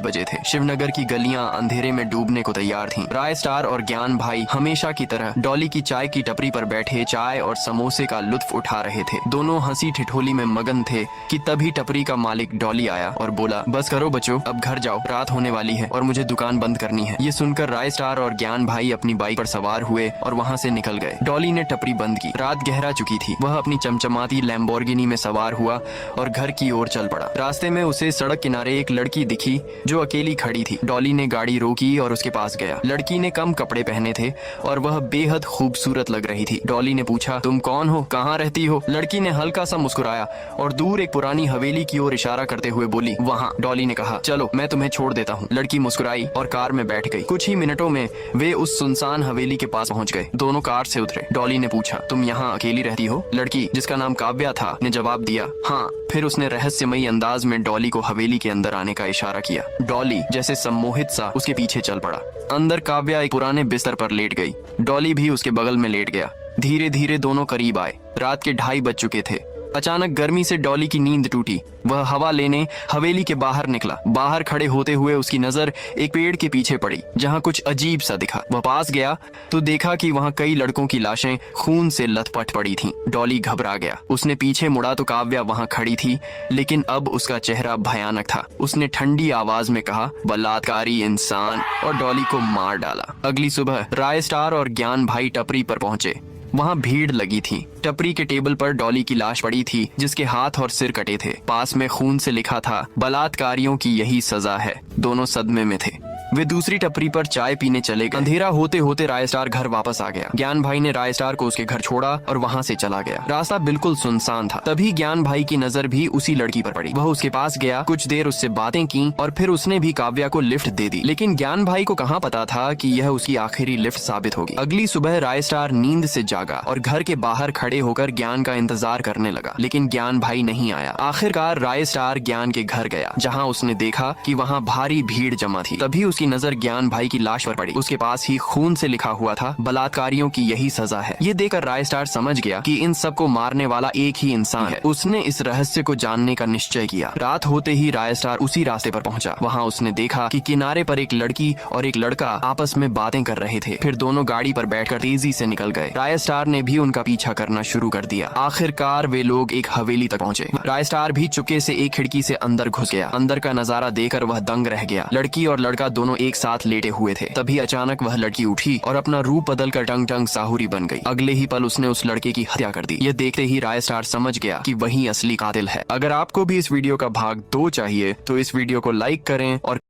बजे थे। शिवनगर की गलियां अंधेरे में डूबने को तैयार थीं। राय स्टार और ज्ञान भाई हमेशा की तरह डॉली की चाय की टपरी पर बैठे चाय और समोसे का लुत्फ उठा रहे थे। दोनों हंसी ठिठोली में मगन थे कि तभी टपरी का मालिक डॉली आया और बोला, बस करो बच्चों, अब घर जाओ, रात होने वाली है और मुझे दुकान बंद करनी है। ये सुनकर राय स्टार और ज्ञान भाई अपनी बाइक पर सवार हुए और वहाँ से निकल गए। डॉली ने टपरी बंद की। रात गहरा चुकी थी। वह अपनी चमचमाती लैम्बोर्गिनी में सवार हुआ और घर की ओर चल पड़ा। रास्ते में उसे सड़क किनारे एक लड़की दिखी जो अकेली खड़ी थी। डॉली ने गाड़ी रोकी और उसके पास गया। लड़की ने कम कपड़े पहने थे और वह बेहद खूबसूरत लग रही थी। डॉली ने पूछा, तुम कौन हो, कहाँ रहती हो? लड़की ने हल्का सा मुस्कुराया और दूर एक पुरानी हवेली की ओर इशारा करते हुए बोली, वहाँ। डॉली ने कहा, चलो मैं तुम्हें छोड़ देता हूँ। लड़की मुस्कुराई और कार में बैठ गई। कुछ ही मिनटों में वे उस सुनसान हवेली के पास पहुँच गए। दोनों कार से उतरे। डॉली ने पूछा, तुम यहाँ अकेली रहती हो? लड़की, जिसका नाम काव्या था, ने जवाब दिया, हाँ। फिर उसने रहस्यमयी अंदाज में डॉली को हवेली के अंदर आने का इशारा किया। डॉली जैसे सम्मोहित सा उसके पीछे चल पड़ा। अंदर काव्या एक पुराने बिस्तर पर लेट गई। डॉली भी उसके बगल में लेट गया। धीरे धीरे दोनों करीब आए। रात के 2:30 बज चुके थे। अचानक गर्मी से डॉली की नींद टूटी। वह हवा लेने हवेली के बाहर निकला। बाहर खड़े होते हुए उसकी नजर एक पेड़ के पीछे पड़ी जहाँ कुछ अजीब सा दिखा। वह पास गया तो देखा कि वहाँ कई लड़कों की लाशें खून से लथपथ पड़ी थीं। डॉली घबरा गया। उसने पीछे मुड़ा तो काव्या वहाँ खड़ी थी, लेकिन अब उसका चेहरा भयानक था। उसने ठंडी आवाज में कहा, बलात्कारी इंसान, और डॉली को मार डाला। अगली सुबह राय स्टार और ज्ञान भाई टपरी पर पहुंचे। वहाँ भीड़ लगी थी। टपरी के टेबल पर डॉली की लाश पड़ी थी जिसके हाथ और सिर कटे थे। पास में खून से लिखा था, बलात्कारियों की यही सजा है। दोनों सदमे में थे। वे दूसरी टपरी पर चाय पीने चले गए। अंधेरा होते होते राय स्टार घर वापस आ गया। ज्ञान भाई ने राय स्टार को उसके घर छोड़ा और वहाँ से चला गया। रास्ता बिल्कुल सुनसान था। तभी ज्ञान भाई की नजर भी उसी लड़की पर पड़ी। वह उसके पास गया, कुछ देर उससे बातें की और फिर उसने भी काव्या को लिफ्ट दे दी। लेकिन ज्ञान भाई को कहाँ पता था कि यह उसकी आखिरी लिफ्ट साबित होगी। अगली सुबह राय स्टार नींद से जागा और घर के बाहर खड़े होकर ज्ञान का इंतजार करने लगा, लेकिन ज्ञान भाई नहीं आया। आखिरकार राय स्टार ज्ञान के घर गया, जहाँ उसने देखा कि वहाँ भारी भीड़ जमा थी। तभी उसकी नजर ज्ञान भाई की लाश पर पड़ी। उसके पास ही खून से लिखा हुआ था, बलात्कारियों की यही सजा है। ये देखकर राय स्टार समझ गया कि इन सबको मारने वाला एक ही इंसान है। उसने इस रहस्य को जानने का निश्चय किया। रात होते ही राय स्टार उसी रास्ते पर पहुंचा। वहाँ उसने देखा कि किनारे पर एक लड़की और एक लड़का आपस में बातें कर रहे थे। फिर दोनों गाड़ी पर बैठकर तेजी से निकल गए। राय स्टार ने भी उनका पीछा करना शुरू कर दिया। आखिरकार वे लोग एक हवेली तक पहुंचे। राय स्टार भी चुपके से एक खिड़की से अंदर घुस गया। अंदर का नजारा देखकर वह दंग रह गया। लड़की और लड़का दोनों एक साथ लेटे हुए थे। तभी अचानक वह लड़की उठी और अपना रूप बदलकर टंग टंग साहुरी बन गई। अगले ही पल उसने उस लड़के की हत्या कर दी। यह देखते ही राय स्टार समझ गया कि वही असली कातिल है। अगर आपको भी इस वीडियो का भाग 2 चाहिए तो इस वीडियो को लाइक करें और